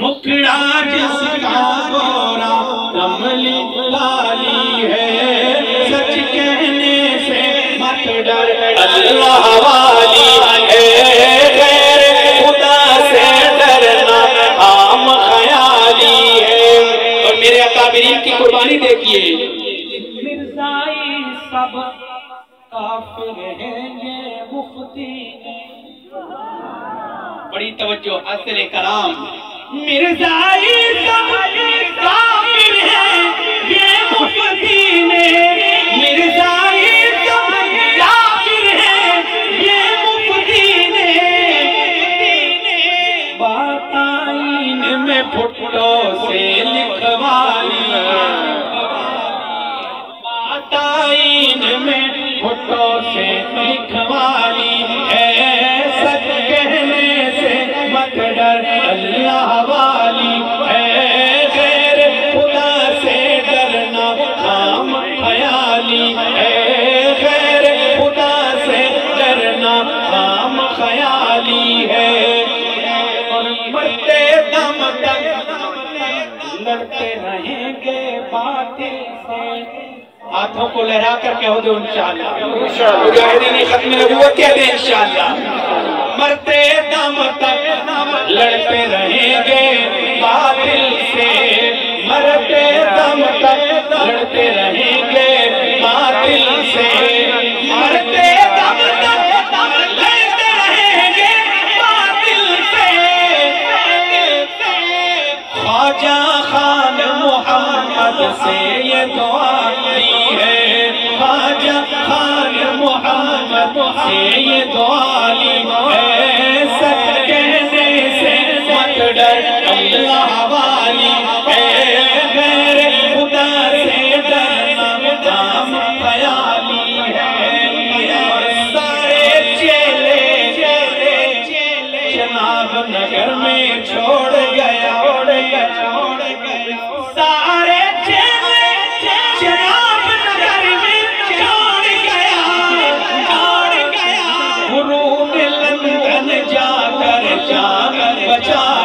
مکڑا جس کا گورا رملی لالی ہے، سچ کہنے سے مت ڈر اللہ والی ہے، غیر خدا سے ڈرنا عام خیالی ہے۔ اور میرے اکابرین کی قربانی دیکھیے، مرزائی سب کافر ہیں یہ مفتی نے، بڑی توجہ حاصل کلام، مرزائی سب کافر ہیں یہ مفتی نے، مرزائی سب کافر ہیں یہ مفتی نے، بات آئین میں بھٹو سے لکھوالی، بات آئین میں بھٹو سے لکھوالی ہے، سچ کہنے سے مت ڈر اللہ والی ہے، غیر خدا سے ڈرنا عام خیالی ہے، غیر خدا سے ڈرنا عام خیالی ہے۔ اور مرتے دم تک لڑتے رہیں گے باطل سے، ہاتھوں کو لہرا کر کہو دو انشاءاللہ، مجاہدین ختم نبوت کہہ دیں انشاءاللہ، مرتے دم تک لڑتے رہیں گے باطل سے، مرتے دم تک لڑتے رہیں گے باطل سے، مرتے دم تک لڑتے رہیں گے باطل سے، خواجہ خان محمد سے یہ دعا لی ہے، خواجہ خان محمد سے یہ دعا لی ہے، سچ کہنے سے مت ڈر اللہ والی ہے، غیر خدا سے ڈرنا عام خیالی ہے۔ اور سارے چیلے جناب نگر میں چھوڑ گیا، سارے چیلے جناب نگر میں چھوڑ گیا، گرو نے لندن جا کر جان بچا